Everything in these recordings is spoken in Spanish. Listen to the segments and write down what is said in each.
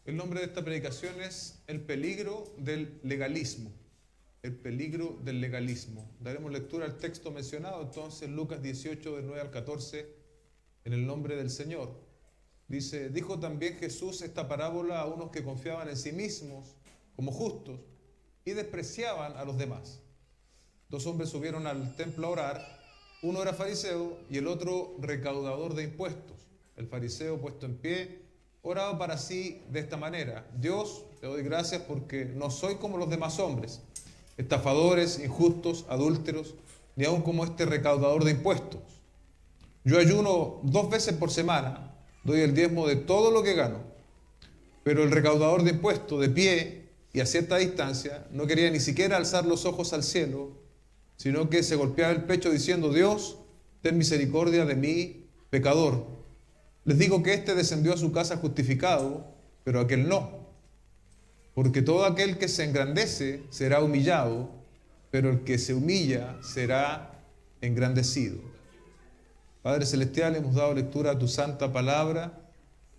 El nombre de esta predicación es El peligro del legalismo. El peligro del legalismo. Daremos lectura al texto mencionado, entonces, Lucas 18, del 9 al 14, en el nombre del Señor. Dice: dijo también Jesús esta parábola a unos que confiaban en sí mismos como justos y despreciaban a los demás. Dos hombres subieron al templo a orar, uno era fariseo y el otro recaudador de impuestos. El fariseo, puesto en pie, oraba para sí de esta manera: Dios, te doy gracias porque no soy como los demás hombres, estafadores, injustos, adúlteros, ni aun como este recaudador de impuestos. Yo ayuno 2 veces por semana, doy el diezmo de todo lo que gano. Pero el recaudador de impuestos, de pie y a cierta distancia, no quería ni siquiera alzar los ojos al cielo, sino que se golpeaba el pecho diciendo: Dios, ten misericordia de mí, pecador. Les digo que éste descendió a su casa justificado, pero aquel no. Porque todo aquel que se engrandece será humillado, pero el que se humilla será engrandecido. Padre Celestial, hemos dado lectura a tu santa palabra.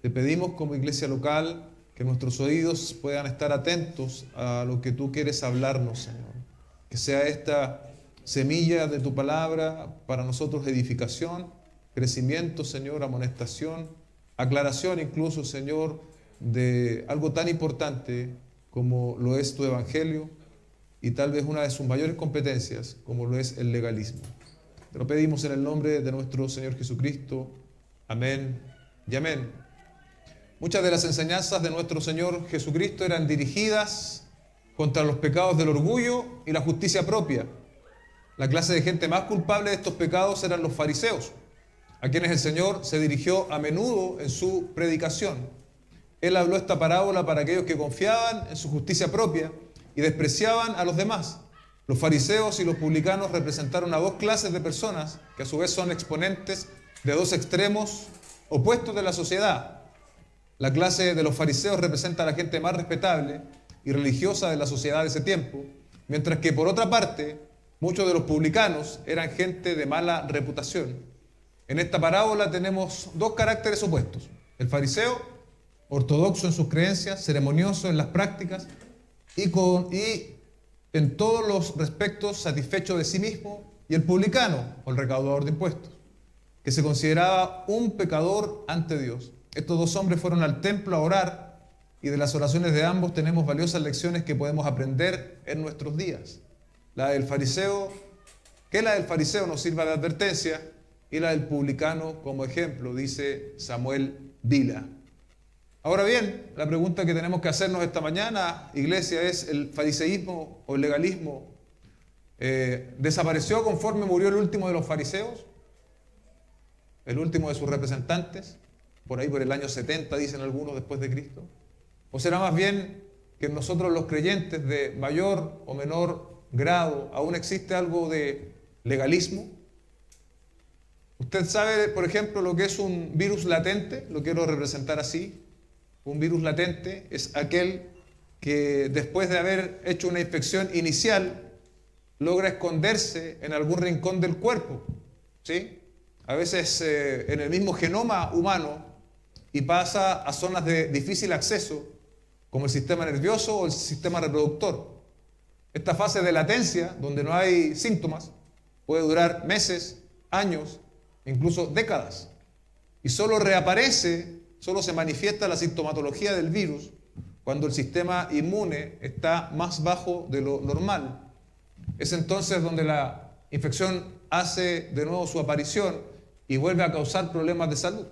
Te pedimos como iglesia local que nuestros oídos puedan estar atentos a lo que tú quieres hablarnos, Señor. Que sea esta semilla de tu palabra para nosotros edificación, crecimiento, Señor, amonestación, aclaración incluso, Señor, de algo tan importante como lo es tu evangelio y tal vez una de sus mayores competencias como lo es el legalismo. Te lo pedimos en el nombre de nuestro Señor Jesucristo. Amén y amén. Muchas de las enseñanzas de nuestro Señor Jesucristo eran dirigidas contra los pecados del orgullo y la justicia propia. La clase de gente más culpable de estos pecados eran los fariseos, a quienes el Señor se dirigió a menudo en su predicación. Él habló esta parábola para aquellos que confiaban en su justicia propia y despreciaban a los demás. Los fariseos y los publicanos representaron a dos clases de personas que a su vez son exponentes de dos extremos opuestos de la sociedad. La clase de los fariseos representa a la gente más respetable y religiosa de la sociedad de ese tiempo, mientras que por otra parte, muchos de los publicanos eran gente de mala reputación. En esta parábola tenemos dos caracteres opuestos: el fariseo, ortodoxo en sus creencias, ceremonioso en las prácticas y en todos los respectos satisfecho de sí mismo, y el publicano, o el recaudador de impuestos, que se consideraba un pecador ante Dios. Estos dos hombres fueron al templo a orar, y de las oraciones de ambos tenemos valiosas lecciones que podemos aprender en nuestros días. La del fariseo nos sirva de advertencia, y la del publicano como ejemplo, dice Samuel Vila. Ahora bien, la pregunta que tenemos que hacernos esta mañana, iglesia, es: ¿el fariseísmo o el legalismo desapareció conforme murió el último de los fariseos? El último de sus representantes, por ahí por el año 70, dicen algunos, después de Cristo. ¿O será más bien que en nosotros los creyentes de mayor o menor grado aún existe algo de legalismo? Usted sabe, por ejemplo, lo que es un virus latente. Lo quiero representar así. Un virus latente es aquel que después de haber hecho una infección inicial logra esconderse en algún rincón del cuerpo, ¿sí? A veces en el mismo genoma humano, y pasa a zonas de difícil acceso, como el sistema nervioso o el sistema reproductor. Esta fase de latencia, donde no hay síntomas, puede durar meses, años, incluso décadas, y solo se manifiesta la sintomatología del virus cuando el sistema inmune está más bajo de lo normal. Es entonces donde la infección hace de nuevo su aparición y vuelve a causar problemas de salud.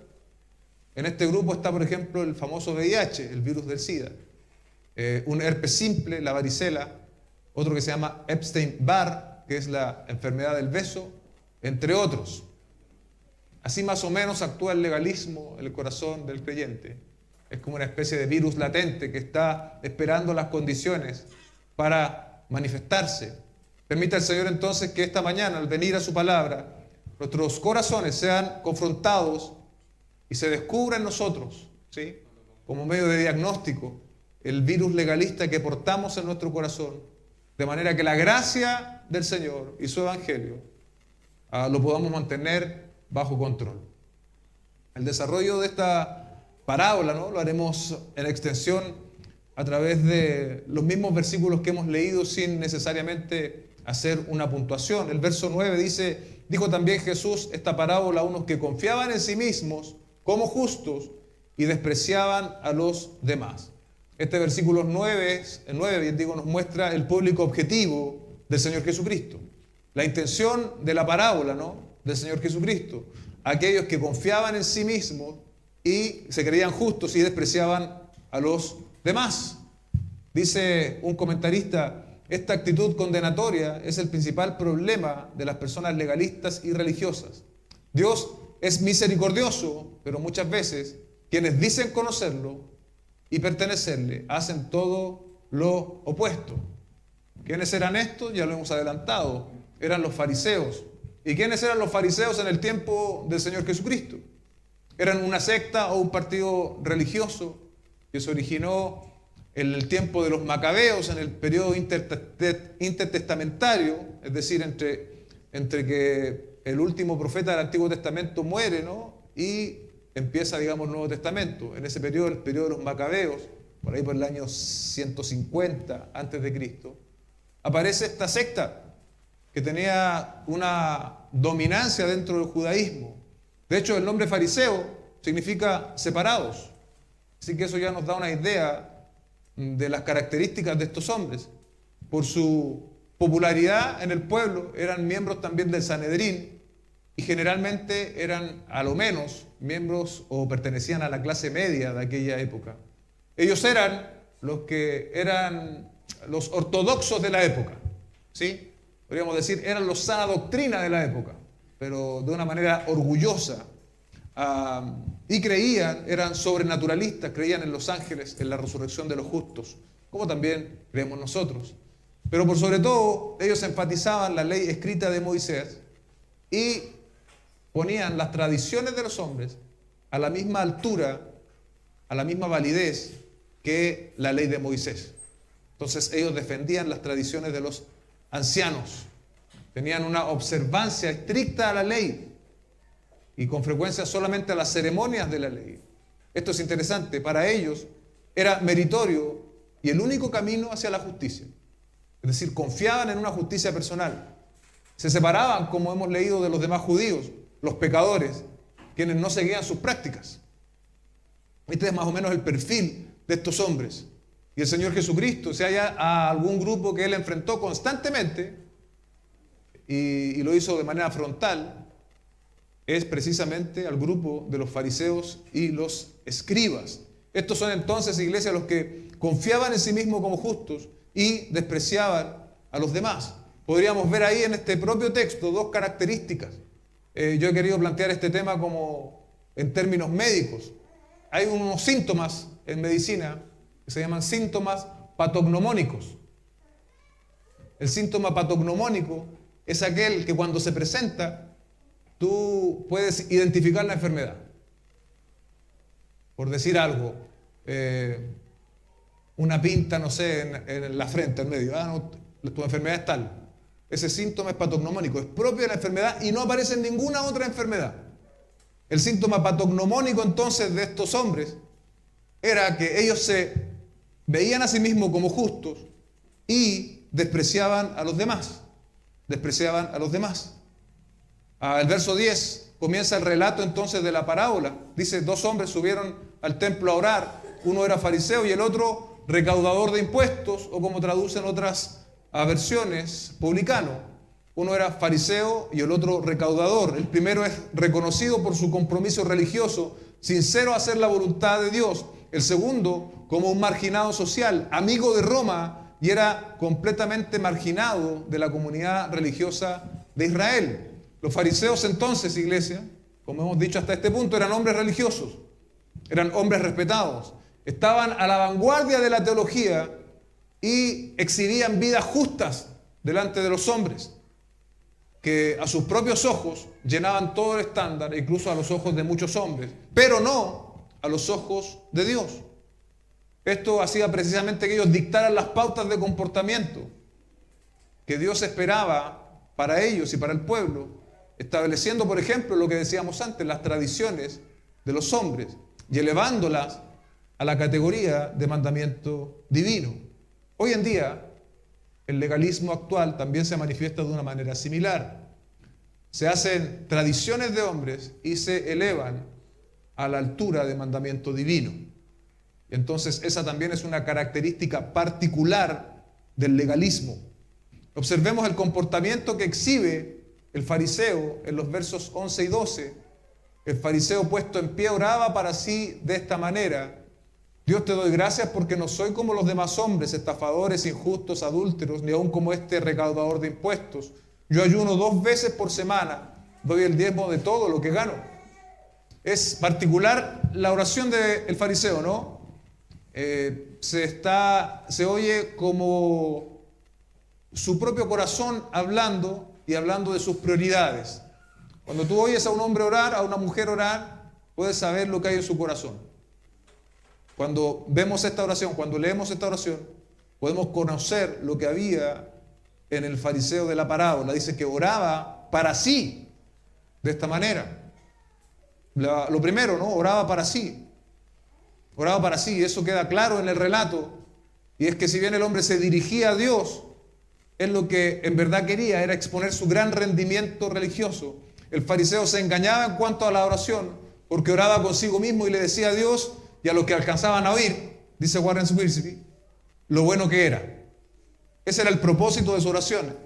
En este grupo está, por ejemplo, el famoso VIH, el virus del SIDA, un herpes simple, la varicela, otro que se llama Epstein-Barr, que es la enfermedad del beso, entre otros. Así más o menos actúa el legalismo en el corazón del creyente. Es como una especie de virus latente que está esperando las condiciones para manifestarse. Permita al Señor entonces que esta mañana, al venir a su palabra, nuestros corazones sean confrontados y se descubra en nosotros, ¿sí?, como medio de diagnóstico, el virus legalista que portamos en nuestro corazón, de manera que la gracia del Señor y su evangelio lo podamos mantener bajo control. El desarrollo de esta parábola, ¿no? Lo haremos en extensión a través de los mismos versículos que hemos leído sin necesariamente hacer una puntuación. El verso 9 dice: dijo también Jesús esta parábola a unos que confiaban en sí mismos como justos y despreciaban a los demás. Este versículo 9, nos muestra el público objetivo del Señor Jesucristo. La intención de la parábola, ¿no?, del Señor Jesucristo. Aquellos que confiaban en sí mismos y se creían justos y despreciaban a los demás. Dice un comentarista: esta actitud condenatoria es el principal problema de las personas legalistas y religiosas. Dios es misericordioso, pero muchas veces quienes dicen conocerlo y pertenecerle hacen todo lo opuesto. ¿Quiénes eran estos? Ya lo hemos adelantado. Eran los fariseos. ¿Y quiénes eran los fariseos en el tiempo del Señor Jesucristo? Eran una secta o un partido religioso que se originó en el tiempo de los macabeos, en el periodo intertestamentario, es decir, entre que el último profeta del Antiguo Testamento muere, ¿no?, y empieza, digamos, el Nuevo Testamento. En ese periodo, el periodo de los macabeos, por ahí por el año 150 antes de Cristo, aparece esta secta que tenía una dominancia dentro del judaísmo. De hecho, el nombre fariseo significa separados. Así que eso ya nos da una idea de las características de estos hombres. Por su popularidad en el pueblo, eran miembros también del Sanedrín y generalmente eran, a lo menos, miembros o pertenecían a la clase media de aquella época. Ellos eran los ortodoxos de la época, ¿sí? Podríamos decir, eran los sana doctrina de la época, pero de una manera orgullosa. Y eran sobrenaturalistas, creían en los ángeles, en la resurrección de los justos, como también creemos nosotros. Pero por sobre todo, ellos enfatizaban la ley escrita de Moisés y ponían las tradiciones de los hombres a la misma altura, a la misma validez que la ley de Moisés. Entonces ellos defendían las tradiciones de los ancianos, tenían una observancia estricta a la ley y con frecuencia solamente a las ceremonias de la ley. Esto es interesante, para ellos era meritorio y el único camino hacia la justicia. Es decir, confiaban en una justicia personal. Se separaban, como hemos leído, de los demás judíos, los pecadores, quienes no seguían sus prácticas. Este es más o menos el perfil de estos hombres. Y el Señor Jesucristo, si haya a algún grupo que Él enfrentó constantemente, y lo hizo de manera frontal, es precisamente al grupo de los fariseos y los escribas. Estos son entonces, iglesia, los que confiaban en sí mismos como justos y despreciaban a los demás. Podríamos ver ahí en este propio texto dos características. Yo he querido plantear este tema como en términos médicos. Hay unos síntomas en medicina que se llaman síntomas patognomónicos. El síntoma patognomónico es aquel que cuando se presenta tú puedes identificar la enfermedad. Por decir algo, una pinta, no sé, en la frente, en medio. No, tu enfermedad es tal. Ese síntoma es patognomónico, es propio de la enfermedad y no aparece en ninguna otra enfermedad. El síntoma patognomónico entonces de estos hombres era que ellos se veían a sí mismos como justos y despreciaban a los demás. Despreciaban a los demás. El verso 10 comienza el relato entonces de la parábola. Dice, 2 hombres subieron al templo a orar. Uno era fariseo y el otro recaudador de impuestos, o como traducen otras versiones, publicano. Uno era fariseo y el otro recaudador. El primero es reconocido por su compromiso religioso, sincero a hacer la voluntad de Dios. El segundo, como un marginado social, amigo de Roma, y era completamente marginado de la comunidad religiosa de Israel. Los fariseos entonces, iglesia, como hemos dicho hasta este punto, eran hombres religiosos, eran hombres respetados, estaban a la vanguardia de la teología y exhibían vidas justas delante de los hombres, que a sus propios ojos llenaban todo el estándar, incluso a los ojos de muchos hombres, pero no a los ojos de Dios. Esto hacía precisamente que ellos dictaran las pautas de comportamiento que Dios esperaba para ellos y para el pueblo, estableciendo, por ejemplo, lo que decíamos antes, las tradiciones de los hombres. y elevándolas a la categoría de mandamiento divino. Hoy en día, el legalismo actual también se manifiesta de una manera similar. Se hacen tradiciones de hombres y se elevan a la altura de mandamiento divino. Entonces, esa también es una característica particular del legalismo. Observemos el comportamiento que exhibe el fariseo en los versos 11 y 12. El fariseo puesto en pie oraba para sí de esta manera: Dios, te doy gracias porque no soy como los demás hombres, estafadores, injustos, adúlteros, ni aun como este recaudador de impuestos. Yo ayuno 2 veces por semana, doy el diezmo de todo lo que gano. Es particular la oración del fariseo, ¿no? Se oye como su propio corazón hablando y hablando de sus prioridades. Cuando tú oyes a un hombre orar, a una mujer orar, puedes saber lo que hay en su corazón. Cuando vemos esta oración, cuando leemos esta oración, podemos conocer lo que había en el fariseo de la parábola. Dice que oraba para sí, de esta manera. Lo primero, ¿no? Oraba para sí. Oraba para sí, y eso queda claro en el relato. Y es que si bien el hombre se dirigía a Dios, él lo que en verdad quería era exponer su gran rendimiento religioso. El fariseo se engañaba en cuanto a la oración, porque oraba consigo mismo y le decía a Dios y a los que alcanzaban a oír, dice Warren Wiersbe, lo bueno que era. Ese era el propósito de su oración,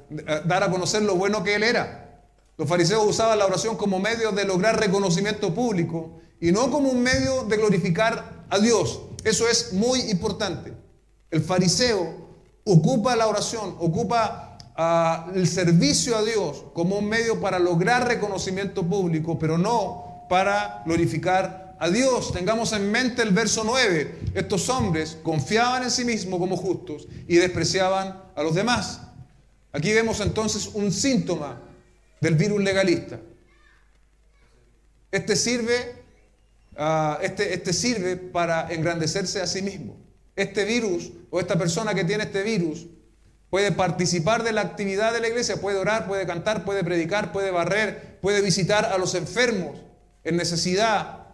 dar a conocer lo bueno que él era. Los fariseos usaban la oración como medio de lograr reconocimiento público y no como un medio de glorificar a Dios. Eso es muy importante. El fariseo ocupa la oración, ocupa el servicio a Dios como un medio para lograr reconocimiento público, pero no para glorificar a Dios. Tengamos en mente el verso 9. Estos hombres confiaban en sí mismos como justos y despreciaban a los demás. Aquí vemos entonces un síntoma del virus legalista. Este sirve para engrandecerse a sí mismo. Este virus o esta persona que tiene este virus puede participar de la actividad de la iglesia, puede orar, puede cantar, puede predicar, puede barrer, puede visitar a los enfermos en necesidad.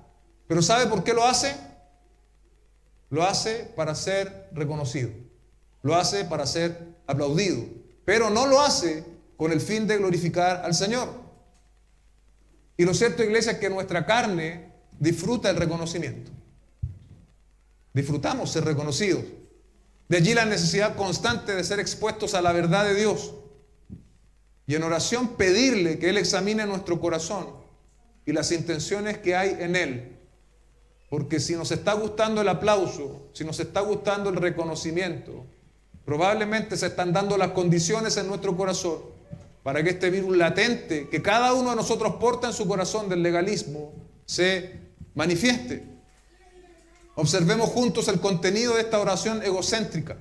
¿Pero sabe por qué lo hace? Lo hace para ser reconocido. Lo hace para ser aplaudido. Pero no lo hace con el fin de glorificar al Señor. Y lo cierto, iglesia, es que nuestra carne disfruta el reconocimiento. Disfrutamos ser reconocidos. De allí la necesidad constante de ser expuestos a la verdad de Dios. Y en oración pedirle que Él examine nuestro corazón y las intenciones que hay en Él. Porque si nos está gustando el aplauso, si nos está gustando el reconocimiento, probablemente se están dando las condiciones en nuestro corazón para que este virus latente que cada uno de nosotros porta en su corazón del legalismo se manifieste. Observemos juntos el contenido de esta oración egocéntrica.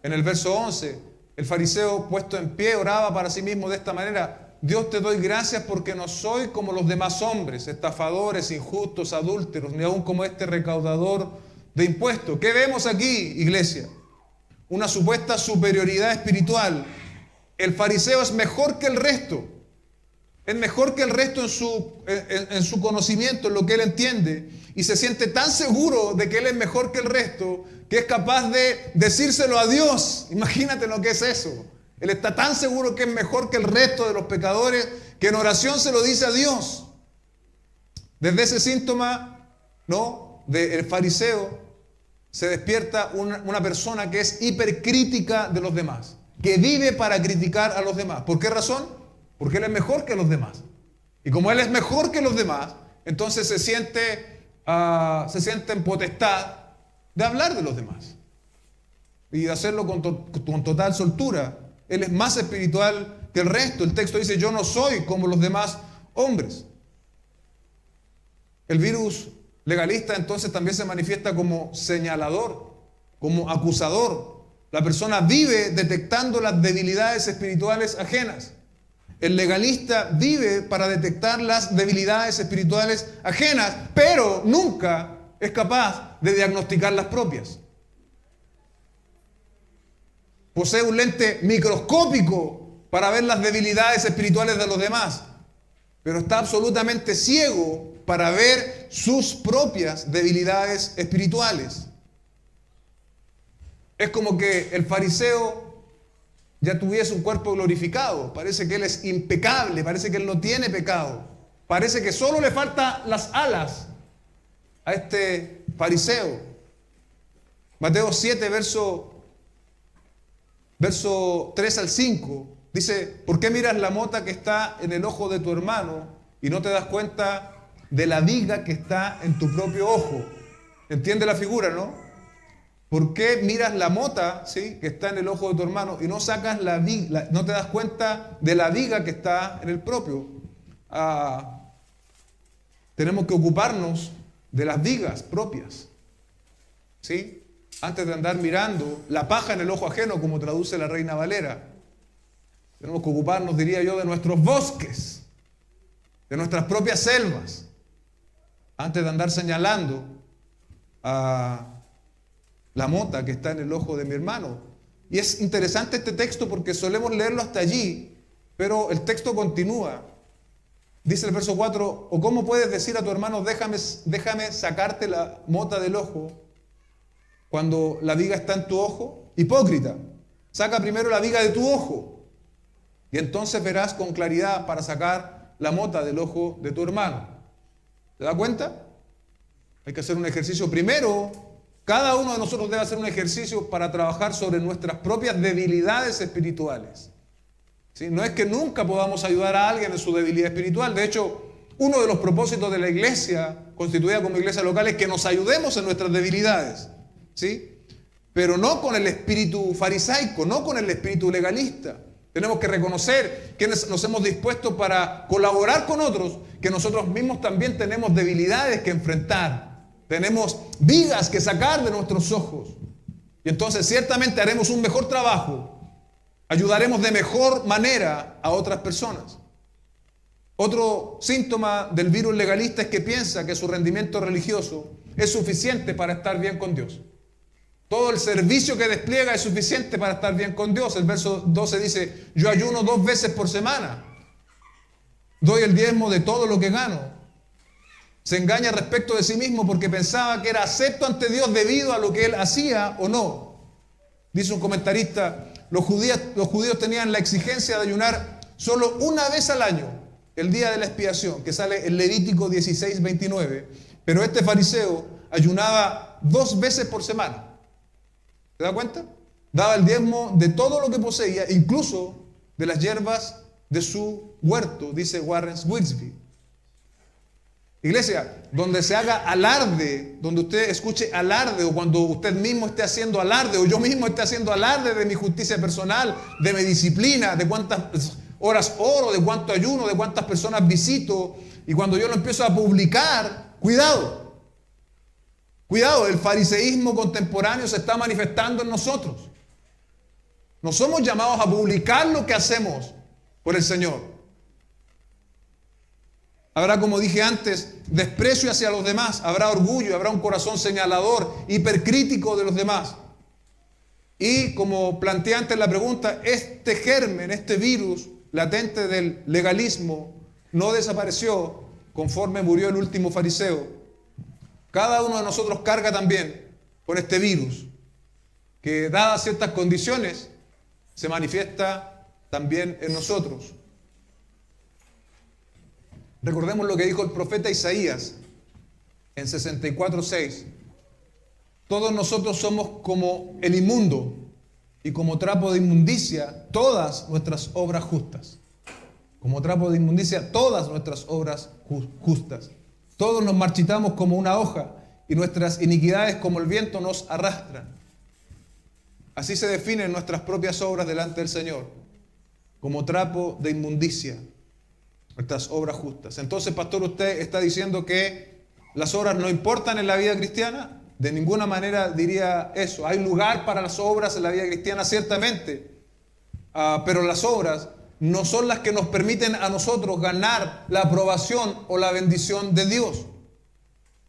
En el verso 11, el fariseo puesto en pie oraba para sí mismo de esta manera: Dios, te doy gracias porque no soy como los demás hombres, estafadores, injustos, adúlteros, ni aun como este recaudador de impuestos. ¿Qué vemos aquí, iglesia? Una supuesta superioridad espiritual. El fariseo es mejor que el resto. Es mejor que el resto en su conocimiento, en lo que él entiende. Y se siente tan seguro de que él es mejor que el resto, que es capaz de decírselo a Dios. Imagínate lo que es eso. Él está tan seguro que es mejor que el resto de los pecadores, que en oración se lo dice a Dios. Desde ese síntoma, ¿no?, del fariseo se despierta una persona que es hipercrítica de los demás, que vive para criticar a los demás. ¿Por qué razón? Porque él es mejor que los demás. Y como él es mejor que los demás, entonces se siente en potestad de hablar de los demás y de hacerlo con total soltura. Él es más espiritual que el resto. El texto dice: yo no soy como los demás hombres. El virus legalista entonces también se manifiesta como señalador, como acusador. La persona vive detectando las debilidades espirituales ajenas. El legalista vive para detectar las debilidades espirituales ajenas, pero nunca es capaz de diagnosticar las propias. Posee un lente microscópico para ver las debilidades espirituales de los demás, pero está absolutamente ciego para ver sus propias debilidades espirituales. Es como que el fariseo ya tuviese un cuerpo glorificado. Parece que él es impecable, parece que él no tiene pecado. Parece que solo le faltan las alas a este fariseo. Mateo 7, verso 3 al 5, dice: ¿por qué miras la mota que está en el ojo de tu hermano y no te das cuenta de la viga que está en tu propio ojo? ¿Entiende la figura, no? ¿Por qué miras la mota, ¿sí?, que está en el ojo de tu hermano y no sacas no te das cuenta de la viga que está en el propio? Tenemos que ocuparnos de las vigas propias, ¿sí? Antes de andar mirando la paja en el ojo ajeno, como traduce la Reina Valera. Tenemos que ocuparnos, diría yo, de nuestros bosques, de nuestras propias selvas, antes de andar señalando a la mota que está en el ojo de mi hermano. Y es interesante este texto porque solemos leerlo hasta allí, pero el texto continúa. Dice el verso 4: ¿o cómo puedes decir a tu hermano, déjame sacarte la mota del ojo, cuando la viga está en tu ojo? Hipócrita, saca primero la viga de tu ojo, y entonces verás con claridad para sacar la mota del ojo de tu hermano. ¿Te das cuenta? Hay que hacer un ejercicio primero. Cada uno de nosotros debe hacer un ejercicio para trabajar sobre nuestras propias debilidades espirituales. ¿Sí? No es que nunca podamos ayudar a alguien en su debilidad espiritual. De hecho, uno de los propósitos de la iglesia, constituida como iglesia local, es que nos ayudemos en nuestras debilidades. ¿Sí? Pero no con el espíritu farisaico, no con el espíritu legalista. Tenemos que reconocer que nos hemos dispuesto para colaborar con otros, que nosotros mismos también tenemos debilidades que enfrentar. Tenemos vigas que sacar de nuestros ojos. Y entonces ciertamente haremos un mejor trabajo. Ayudaremos de mejor manera a otras personas. Otro síntoma del virus legalista es que piensa que su rendimiento religioso es suficiente para estar bien con Dios. Todo el servicio que despliega es suficiente para estar bien con Dios. El verso 12 dice: yo ayuno 2 veces por semana. Doy el diezmo de todo lo que gano. Se engaña respecto de sí mismo porque pensaba que era acepto ante Dios debido a lo que él hacía o no. Dice un comentarista: los judíos tenían la exigencia de ayunar solo una vez al año, el día de la expiación, que sale en Levítico 16, 29. Pero este fariseo ayunaba 2 veces por semana. ¿Te das cuenta? Daba el diezmo de todo lo que poseía, incluso de las hierbas de su huerto, dice Warren Wiersbe. Iglesia, donde se haga alarde, donde usted escuche alarde, o cuando usted mismo esté haciendo alarde, o yo mismo esté haciendo alarde de mi justicia personal, de mi disciplina, de cuántas horas oro, de cuánto ayuno, de cuántas personas visito, y cuando yo lo empiezo a publicar, cuidado. Cuidado, el fariseísmo contemporáneo se está manifestando en nosotros. No somos llamados a publicar lo que hacemos por el Señor. Habrá, como dije antes, desprecio hacia los demás, habrá orgullo, habrá un corazón señalador, hipercrítico de los demás. Y como planteé antes la pregunta, este germen, este virus latente del legalismo no desapareció conforme murió el último fariseo. Cada uno de nosotros carga también con este virus, que dadas ciertas condiciones, se manifiesta también en nosotros. Recordemos lo que dijo el profeta Isaías en 64:6. Todos nosotros somos como el inmundo y como trapo de inmundicia todas nuestras obras justas. Como trapo de inmundicia todas nuestras obras justas. Todos nos marchitamos como una hoja y nuestras iniquidades como el viento nos arrastran. Así se definen nuestras propias obras delante del Señor, como trapo de inmundicia, nuestras obras justas. Entonces, pastor, ¿usted está diciendo que las obras no importan en la vida cristiana? De ninguna manera diría eso. Hay lugar para las obras en la vida cristiana, ciertamente, pero las obras no son las que nos permiten a nosotros ganar la aprobación o la bendición de Dios.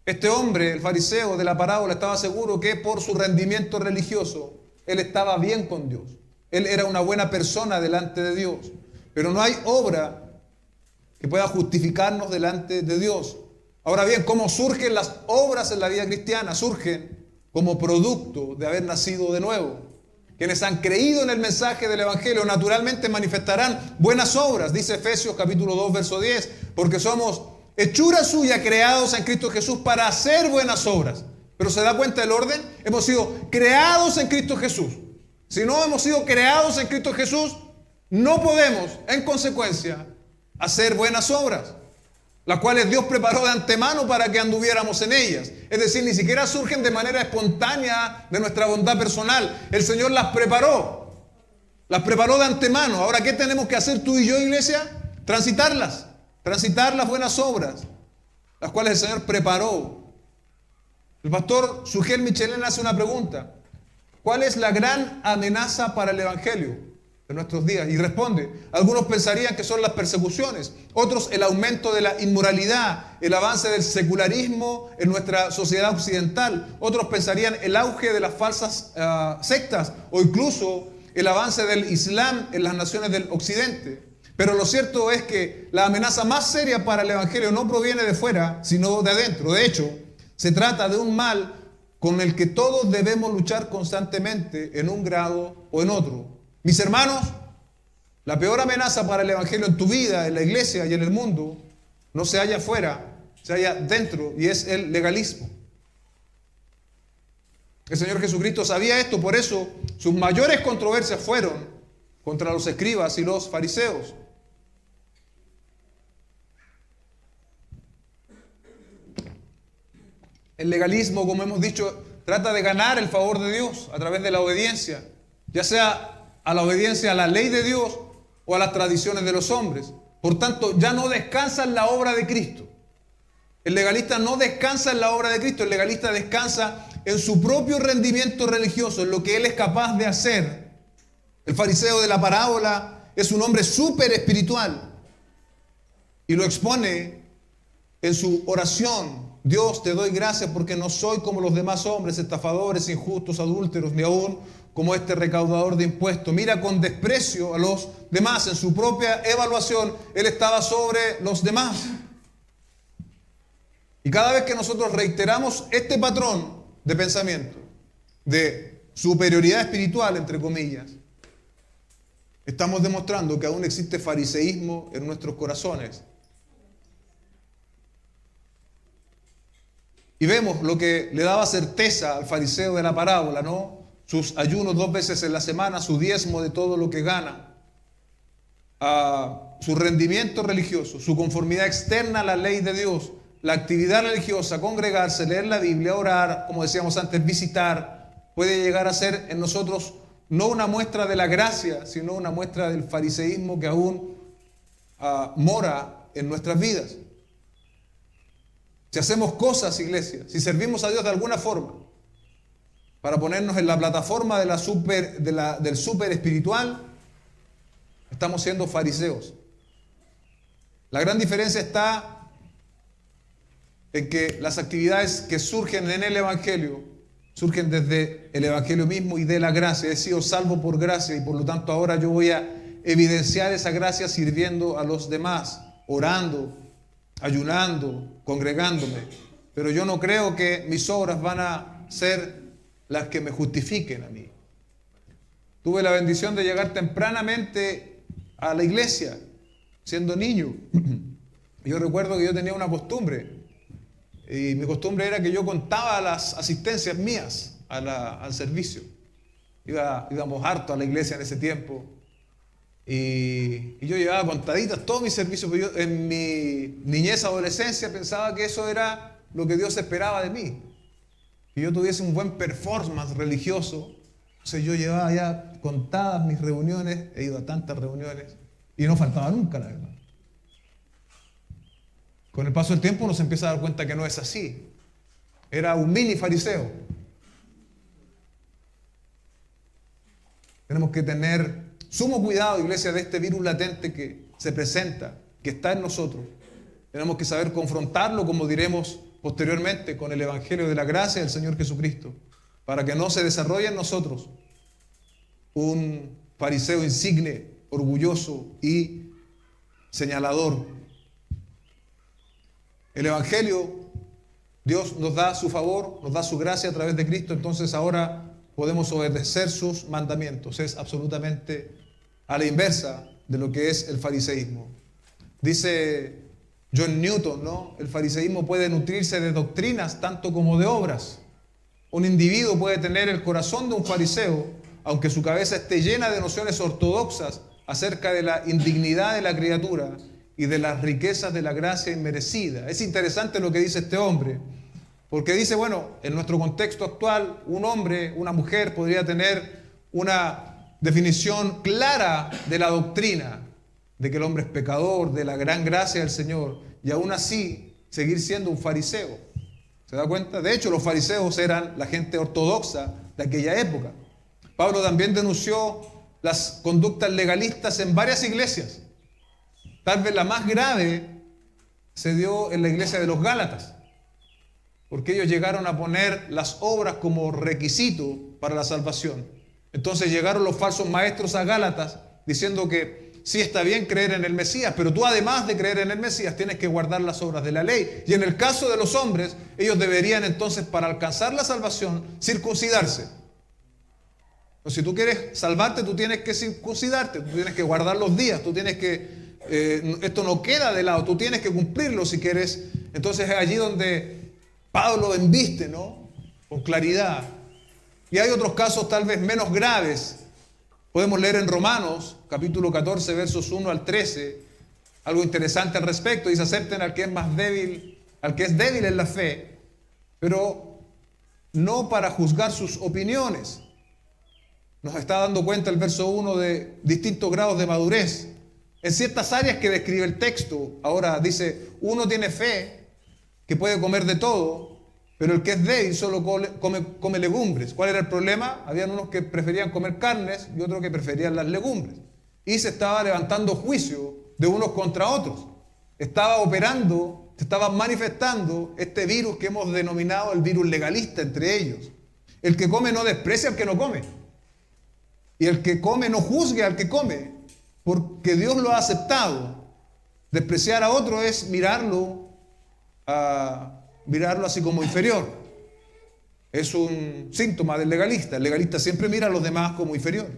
Este hombre, el fariseo de la parábola, estaba seguro que por su rendimiento religioso, él estaba bien con Dios. Él era una buena persona delante de Dios. Pero no hay obra que pueda justificarnos delante de Dios. Ahora bien, ¿cómo surgen las obras en la vida cristiana? Surgen como producto de haber nacido de nuevo. Quienes han creído en el mensaje del Evangelio naturalmente manifestarán buenas obras, dice Efesios capítulo 2, verso 10, porque somos hechura suya, creados en Cristo Jesús para hacer buenas obras. Pero ¿se da cuenta del orden? Hemos sido creados en Cristo Jesús. Si no hemos sido creados en Cristo Jesús, no podemos, en consecuencia, hacer buenas obras, las cuales Dios preparó de antemano para que anduviéramos en ellas. Es decir, ni siquiera surgen de manera espontánea de nuestra bondad personal. El Señor las preparó de antemano. Ahora, ¿qué tenemos que hacer tú y yo, iglesia? Transitar las buenas obras, las cuales el Señor preparó. El pastor Sugel Michelén hace una pregunta: ¿cuál es la gran amenaza para el Evangelio de nuestros días? Y responde: algunos pensarían que son las persecuciones, otros el aumento de la inmoralidad, el avance del secularismo en nuestra sociedad occidental, otros pensarían el auge de las falsas sectas o incluso el avance del Islam en las naciones del occidente. Pero lo cierto es que la amenaza más seria para el Evangelio no proviene de fuera, sino de adentro. De hecho, se trata de un mal con el que todos debemos luchar constantemente en un grado o en otro. Mis hermanos, la peor amenaza para el Evangelio en tu vida, en la iglesia y en el mundo, no se halla afuera, se halla dentro, y es el legalismo. El Señor Jesucristo sabía esto, por eso sus mayores controversias fueron contra los escribas y los fariseos. El legalismo, como hemos dicho, trata de ganar el favor de Dios a través de la obediencia, ya sea a la obediencia a la ley de Dios o a las tradiciones de los hombres. Por tanto, ya no descansa en la obra de Cristo. El legalista no descansa en la obra de Cristo, el legalista descansa en su propio rendimiento religioso, en lo que él es capaz de hacer. El fariseo de la parábola es un hombre súper espiritual y lo expone en su oración: Dios, te doy gracias porque no soy como los demás hombres, estafadores, injustos, adúlteros, ni aún como este recaudador de impuestos. Mira con desprecio a los demás. En su propia evaluación, él estaba sobre los demás. Y cada vez que nosotros reiteramos este patrón de pensamiento, de superioridad espiritual, entre comillas, estamos demostrando que aún existe fariseísmo en nuestros corazones. Y vemos lo que le daba certeza al fariseo de la parábola, ¿no? Sus ayunos 2 veces en la semana, su diezmo de todo lo que gana, su rendimiento religioso, su conformidad externa a la ley de Dios, la actividad religiosa, congregarse, leer la Biblia, orar, como decíamos antes, visitar, puede llegar a ser en nosotros no una muestra de la gracia, sino una muestra del fariseísmo que aún mora en nuestras vidas. Si hacemos cosas, iglesia, si servimos a Dios de alguna forma, para ponernos en la plataforma del súper espiritual, estamos siendo fariseos. La gran diferencia está en que las actividades que surgen en el Evangelio surgen desde el Evangelio mismo y de la gracia. He sido salvo por gracia y por lo tanto ahora yo voy a evidenciar esa gracia sirviendo a los demás, orando, ayunando, congregándome. Pero yo no creo que mis obras van a ser las que me justifiquen a mí. Tuve la bendición de llegar tempranamente a la iglesia, siendo niño. Yo recuerdo que yo tenía una costumbre, y mi costumbre era que yo contaba las asistencias mías al servicio. Íbamos harto a la iglesia en ese tiempo, y yo llevaba contaditas todos mis servicios, pero yo en mi niñez, adolescencia, pensaba que eso era lo que Dios esperaba de mí, que yo tuviese un buen performance religioso. Entonces yo llevaba ya contadas mis reuniones, he ido a tantas reuniones, y no faltaba nunca, la verdad. Con el paso del tiempo uno se empieza a dar cuenta que no es así. Era un mini fariseo. Tenemos que tener sumo cuidado, iglesia, de este virus latente que se presenta, que está en nosotros. Tenemos que saber confrontarlo, como diremos posteriormente, con el Evangelio de la gracia del Señor Jesucristo, para que no se desarrolle en nosotros un fariseo insigne, orgulloso y señalador El Evangelio, Dios nos da su favor, nos da su gracia a través de Cristo, entonces ahora podemos obedecer sus mandamientos. Es absolutamente a la inversa de lo que es el fariseísmo. Dice John Newton, ¿no? El fariseísmo puede nutrirse de doctrinas tanto como de obras. Un individuo puede tener el corazón de un fariseo, aunque su cabeza esté llena de nociones ortodoxas acerca de la indignidad de la criatura y de las riquezas de la gracia inmerecida. Es interesante lo que dice este hombre, porque dice, bueno, en nuestro contexto actual, un hombre, una mujer podría tener una definición clara de la doctrina, de que el hombre es pecador, de la gran gracia del Señor, y aún así seguir siendo un fariseo. ¿Se da cuenta? De hecho, los fariseos eran la gente ortodoxa de aquella época. Pablo también denunció las conductas legalistas en varias iglesias. Tal vez la más grave se dio en la iglesia de los Gálatas, porque ellos llegaron a poner las obras como requisito para la salvación. Entonces llegaron los falsos maestros a Gálatas diciendo que sí está bien creer en el Mesías, pero tú además de creer en el Mesías tienes que guardar las obras de la ley. Y en el caso de los hombres, ellos deberían entonces, para alcanzar la salvación, circuncidarse. Entonces, si tú quieres salvarte, tú tienes que circuncidarte, tú tienes que guardar los días, tú tienes que, esto no queda de lado, tú tienes que cumplirlo si quieres. Entonces es allí donde Pablo embiste, ¿no? Con claridad. Y hay otros casos tal vez menos graves. Podemos leer en Romanos, capítulo 14, versos 1 al 13, algo interesante al respecto. Dice, acepten al que es más débil, al que es débil en la fe, pero no para juzgar sus opiniones. Nos está dando cuenta el verso 1 de distintos grados de madurez. En ciertas áreas que describe el texto, ahora dice, uno tiene fe, que puede comer de todo, pero el que es débil solo come legumbres. ¿Cuál era el problema? Habían unos que preferían comer carnes y otros que preferían las legumbres. Y se estaba levantando juicio de unos contra otros. Estaba operando, se estaba manifestando este virus que hemos denominado el virus legalista entre ellos. El que come no desprecia al que no come. Y el que come no juzgue al que come, porque Dios lo ha aceptado. Despreciar a otro es mirarlo así como inferior. Es un síntoma del legalista. El legalista siempre mira a los demás como inferior.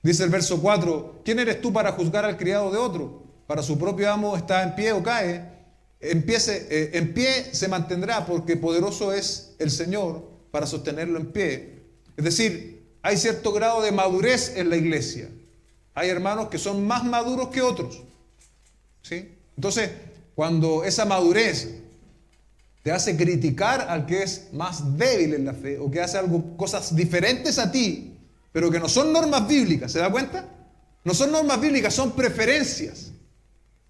Dice el verso 4, ¿quién eres tú para juzgar al criado de otro? Para su propio amo está en pie o cae. En pie se mantendrá, porque poderoso es el Señor para sostenerlo en pie. Es decir, hay cierto grado de madurez en la iglesia. Hay hermanos que son más maduros que otros, ¿sí? Entonces, cuando esa madurez te hace criticar al que es más débil en la fe o que hace cosas diferentes a ti, pero que no son normas bíblicas, ¿se da cuenta? No son normas bíblicas, son preferencias,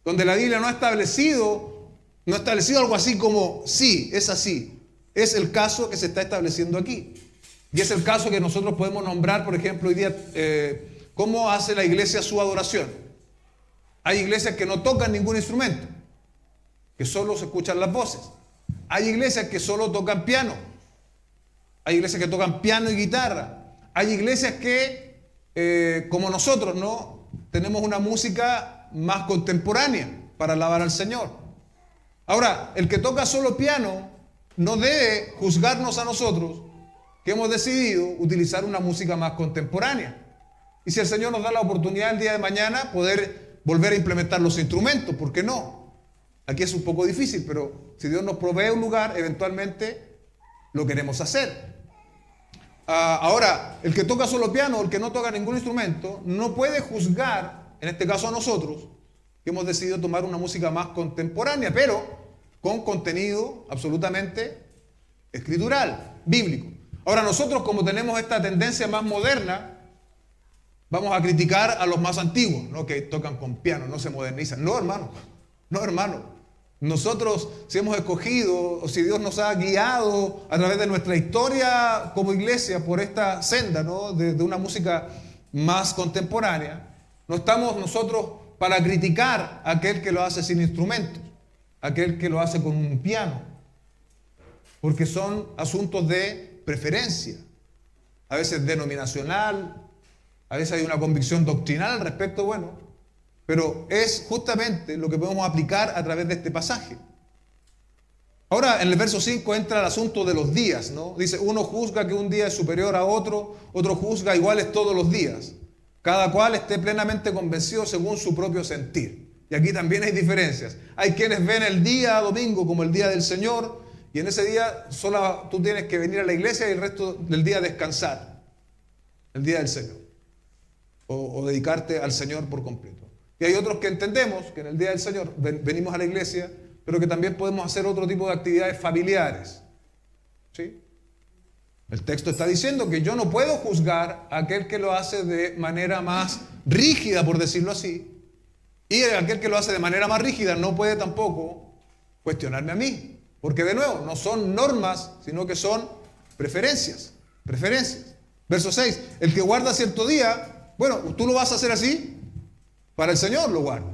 donde la Biblia no ha establecido algo así como, sí, es así. Es el caso que se está estableciendo aquí. Y es el caso que nosotros podemos nombrar, por ejemplo, hoy día, cómo hace la iglesia su adoración. Hay iglesias que no tocan ningún instrumento, que solo se escuchan las voces. Hay iglesias que solo tocan piano. Hay iglesias que tocan piano y guitarra. Hay iglesias que, como nosotros, ¿no? Tenemos una música más contemporánea para alabar al Señor. Ahora, el que toca solo piano no debe juzgarnos a nosotros que hemos decidido utilizar una música más contemporánea. Y si el Señor nos da la oportunidad el día de mañana poder volver a implementar los instrumentos, ¿por qué no? Aquí es un poco difícil, pero si Dios nos provee un lugar, eventualmente lo queremos hacer. Ahora, el que toca solo piano o el que no toca ningún instrumento no puede juzgar, en este caso a nosotros, que hemos decidido tomar una música más contemporánea, pero con contenido absolutamente escritural, bíblico. Ahora nosotros, como tenemos esta tendencia más moderna, vamos a criticar a los más antiguos, ¿no? Que tocan con piano, no se modernizan. No, hermano, no, hermano. Nosotros, si hemos escogido o si Dios nos ha guiado a través de nuestra historia como iglesia por esta senda, ¿no? de una música más contemporánea, no estamos nosotros para criticar a aquel que lo hace sin instrumentos, aquel que lo hace con un piano, porque son asuntos de preferencia, a veces denominacional, a veces hay una convicción doctrinal al respecto, bueno, pero es justamente lo que podemos aplicar a través de este pasaje. Ahora, en el verso 5 entra el asunto de los días, ¿no? Dice, uno juzga que un día es superior a otro, otro juzga iguales todos los días. Cada cual esté plenamente convencido según su propio sentir. Y aquí también hay diferencias. Hay quienes ven el día domingo como el día del Señor, y en ese día solo tú tienes que venir a la iglesia y el resto del día descansar. El día del Señor. O dedicarte al Señor por completo. Y hay otros que entendemos que en el día del Señor venimos a la iglesia, pero que también podemos hacer otro tipo de actividades familiares. ¿Sí? El texto está diciendo que yo no puedo juzgar a aquel que lo hace de manera más rígida, por decirlo así, y aquel que lo hace de manera más rígida no puede tampoco cuestionarme a mí, porque de nuevo, no son normas, sino que son preferencias. Verso 6, el que guarda cierto día, bueno, tú lo vas a hacer así, para el Señor lo guarda.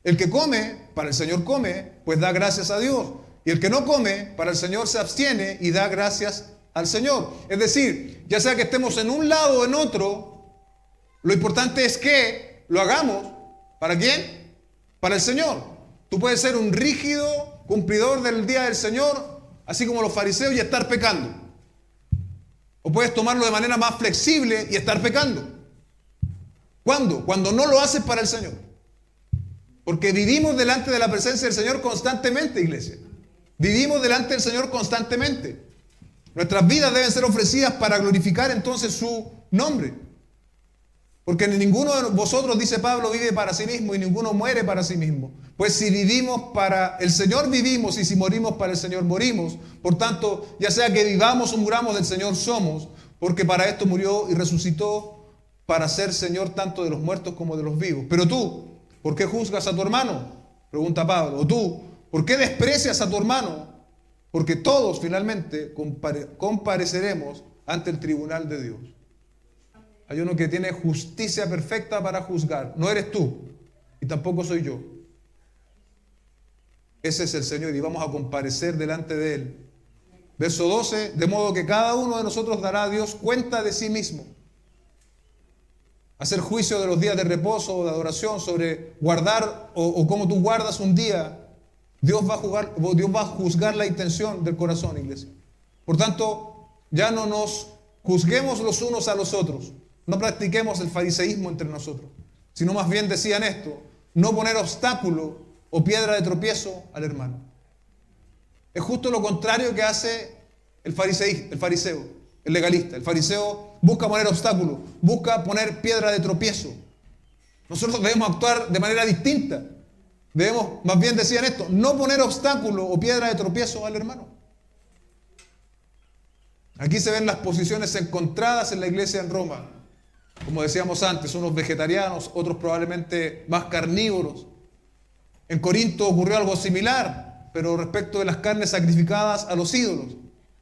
El que come, para el Señor come, pues da gracias a Dios. Y el que no come, para el Señor se abstiene y da gracias al Señor. Es decir, ya sea que estemos en un lado o en otro, lo importante es que lo hagamos. ¿Para quién? Para el Señor. Tú puedes ser un rígido cumplidor del día del Señor, así como los fariseos, y estar pecando. O puedes tomarlo de manera más flexible y estar pecando. ¿Cuándo? Cuando no lo haces para el Señor. Porque vivimos delante de la presencia del Señor constantemente, iglesia. Vivimos delante del Señor constantemente. Nuestras vidas deben ser ofrecidas para glorificar entonces su nombre. Porque ninguno de vosotros, dice Pablo, vive para sí mismo y ninguno muere para sí mismo. Pues si vivimos para el Señor vivimos y si morimos para el Señor morimos. Por tanto, ya sea que vivamos o muramos, del Señor somos, porque para esto murió y resucitó para ser Señor tanto de los muertos como de los vivos. Pero tú, ¿por qué juzgas a tu hermano? Pregunta Pablo. O tú, ¿por qué desprecias a tu hermano? Porque todos finalmente compareceremos ante el tribunal de Dios. Hay uno que tiene justicia perfecta para juzgar. No eres tú y tampoco soy yo. Ese es el Señor y vamos a comparecer delante de Él. Verso 12, de modo que cada uno de nosotros dará a Dios cuenta de sí mismo. Hacer juicio de los días de reposo o de adoración sobre guardar o cómo tú guardas un día. Dios va a juzgar la intención del corazón, iglesia. Por tanto, ya no nos juzguemos los unos a los otros. No practiquemos el fariseísmo entre nosotros, sino más bien decían esto, no poner obstáculo o piedra de tropiezo al hermano. Es justo lo contrario que hace el fariseo, el legalista. El fariseo busca poner obstáculo, busca poner piedra de tropiezo. Nosotros debemos actuar de manera distinta. Debemos, más bien decían esto, no poner obstáculo o piedra de tropiezo al hermano. Aquí se ven las posiciones encontradas en la iglesia en Roma. Como decíamos antes, unos vegetarianos, otros probablemente más carnívoros. En Corinto ocurrió algo similar, pero respecto de las carnes sacrificadas a los ídolos.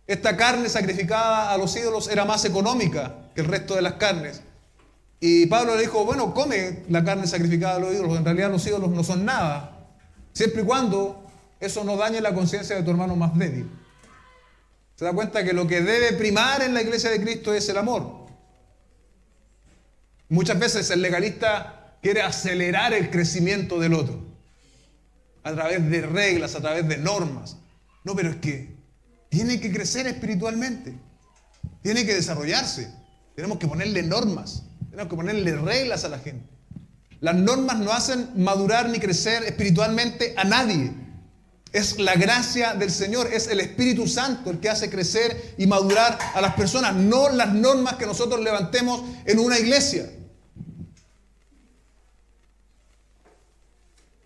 Esta carne sacrificada a los ídolos era más económica que el resto de las carnes. Y Pablo le dijo, bueno, come la carne sacrificada a los ídolos. En realidad los ídolos no son nada, siempre y cuando eso no dañe la conciencia de tu hermano más débil. Se da cuenta que lo que debe primar en la iglesia de Cristo es el amor. Muchas veces el legalista quiere acelerar el crecimiento del otro a través de reglas, a través de normas. No, pero es que tiene que crecer espiritualmente, tiene que desarrollarse. Tenemos que ponerle normas, tenemos que ponerle reglas a la gente. Las normas no hacen madurar ni crecer espiritualmente a nadie. Es la gracia del Señor, es el Espíritu Santo el que hace crecer y madurar a las personas, no las normas que nosotros levantemos en una iglesia.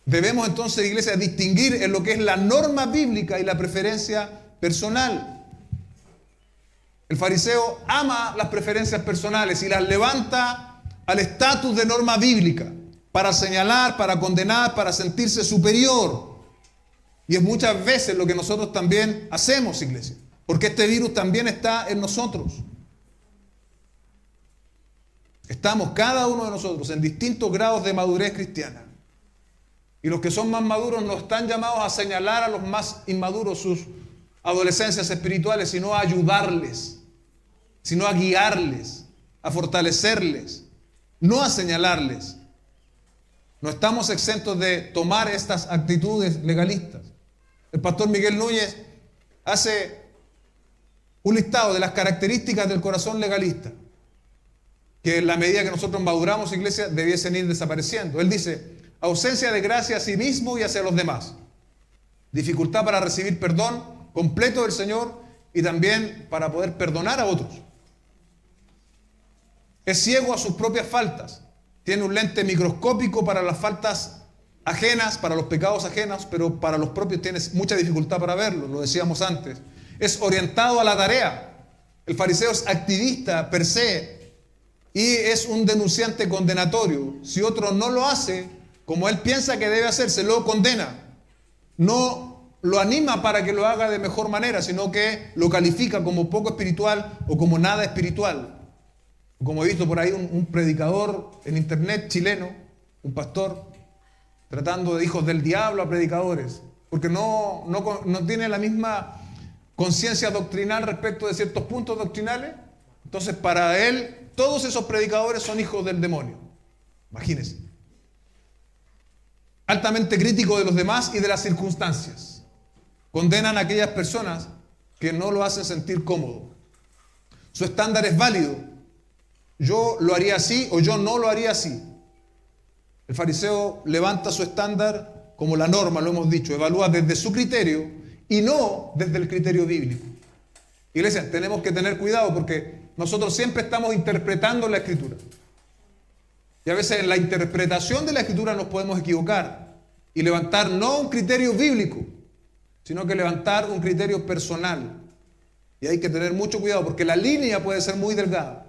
Debemos entonces, iglesia, distinguir en lo que es la norma bíblica y la preferencia personal. El fariseo ama las preferencias personales y las levanta al estatus de norma bíblica para señalar, para condenar, para sentirse superior. Y es muchas veces lo que nosotros también hacemos, iglesia, porque este virus también está en nosotros. Estamos cada uno de nosotros en distintos grados de madurez cristiana. Y los que son más maduros no están llamados a señalar a los más inmaduros sus adolescencias espirituales, sino a ayudarles, sino a guiarles, a fortalecerles, no a señalarles. No estamos exentos de tomar estas actitudes legalistas. El pastor Miguel Núñez hace un listado de las características del corazón legalista, que en la medida que nosotros maduramos, iglesia, debiesen ir desapareciendo. Él dice: ausencia de gracia a sí mismo y hacia los demás, dificultad para recibir perdón completo del Señor y también para poder perdonar a otros. Es ciego a sus propias faltas, tiene un lente microscópico para las faltas ajenas, para los pecados ajenos, pero para los propios tiene mucha dificultad para verlo, lo decíamos antes. Es orientado a la tarea. El fariseo es activista per se y es un denunciante condenatorio. Si otro no lo hace como él piensa que debe hacerse, lo condena. No lo anima para que lo haga de mejor manera, sino que lo califica como poco espiritual o como nada espiritual. Como he visto por ahí un predicador en internet chileno, un pastor, tratando de hijos del diablo a predicadores, porque no tiene la misma conciencia doctrinal respecto de ciertos puntos doctrinales. Entonces, para él, todos esos predicadores son hijos del demonio. Imagínense. Altamente crítico de los demás y de las circunstancias. Condenan a aquellas personas que no lo hacen sentir cómodo. Su estándar es válido. Yo lo haría así o yo no lo haría así. El fariseo levanta su estándar como la norma, lo hemos dicho, evalúa desde su criterio y no desde el criterio bíblico. Iglesia, tenemos que tener cuidado porque nosotros siempre estamos interpretando la Escritura. Y a veces en la interpretación de la Escritura nos podemos equivocar y levantar no un criterio bíblico, sino que levantar un criterio personal. Y hay que tener mucho cuidado porque la línea puede ser muy delgada.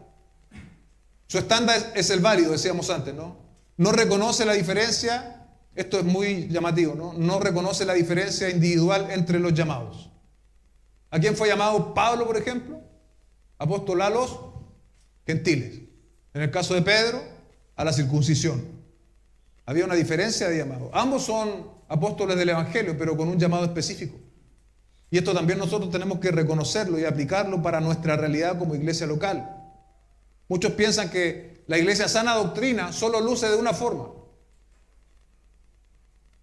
Su estándar es el válido, decíamos antes, ¿no? No reconoce la diferencia, esto es muy llamativo, ¿no? No reconoce la diferencia individual entre los llamados. ¿A quién fue llamado Pablo, por ejemplo? Apóstol a los gentiles. En el caso de Pedro, a la circuncisión. Había una diferencia de llamado. Ambos son apóstoles del Evangelio, pero con un llamado específico. Y esto también nosotros tenemos que reconocerlo y aplicarlo para nuestra realidad como iglesia local. Muchos piensan que la iglesia sana doctrina solo luce de una forma.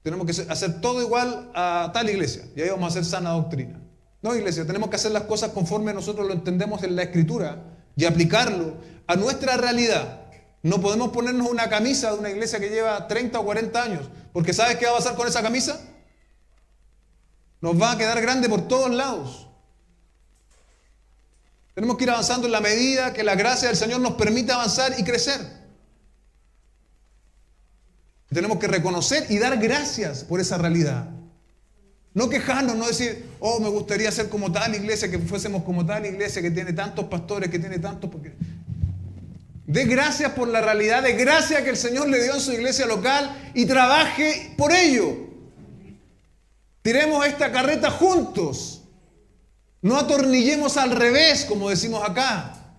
Tenemos que hacer todo igual a tal iglesia y ahí vamos a hacer sana doctrina. No, iglesia, tenemos que hacer las cosas conforme nosotros lo entendemos en la Escritura y aplicarlo a nuestra realidad. No podemos ponernos una camisa de una iglesia que lleva 30 o 40 años, porque ¿sabes qué va a pasar con esa camisa? Nos va a quedar grande por todos lados. Tenemos que ir avanzando en la medida que la gracia del Señor nos permite avanzar y crecer. Tenemos que reconocer y dar gracias por esa realidad. No quejarnos, no decir, oh, me gustaría ser como tal iglesia, que fuésemos como tal iglesia que tiene tantos pastores, que tiene tantos... Porque... Dé gracias por la realidad de gracia que el Señor le dio en su iglesia local y trabaje por ello. Tiremos esta carreta juntos. No atornillemos al revés, como decimos acá.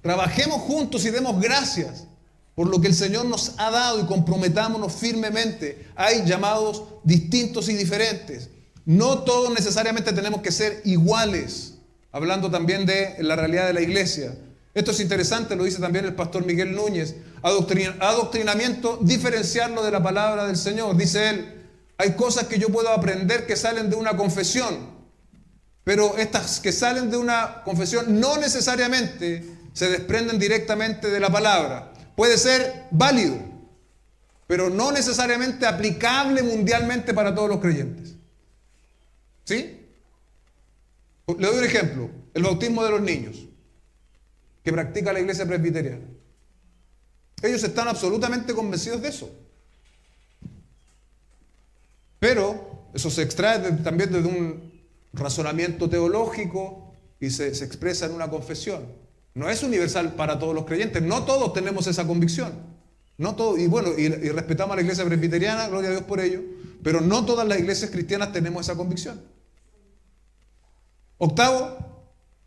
Trabajemos juntos y demos gracias por lo que el Señor nos ha dado y comprometámonos firmemente. Hay llamados distintos y diferentes. No todos necesariamente tenemos que ser iguales. Hablando también de la realidad de la iglesia. Esto es interesante, lo dice también el pastor Miguel Núñez. Adoctrinamiento, diferenciarlo de la palabra del Señor. Dice él, hay cosas que yo puedo aprender que salen de una confesión. Pero estas que salen de una confesión no necesariamente se desprenden directamente de la palabra. Puede ser válido, pero no necesariamente aplicable mundialmente para todos los creyentes. ¿Sí? Le doy un ejemplo. El bautismo de los niños, que practica la iglesia presbiteriana. Ellos están absolutamente convencidos de eso. Pero eso se extrae también desde un razonamiento teológico y se expresa en una confesión. No es universal para todos los creyentes. No todos tenemos esa convicción. No todos, y bueno, y respetamos a la iglesia presbiteriana, gloria a Dios por ello, pero no todas las iglesias cristianas tenemos esa convicción. Octavo,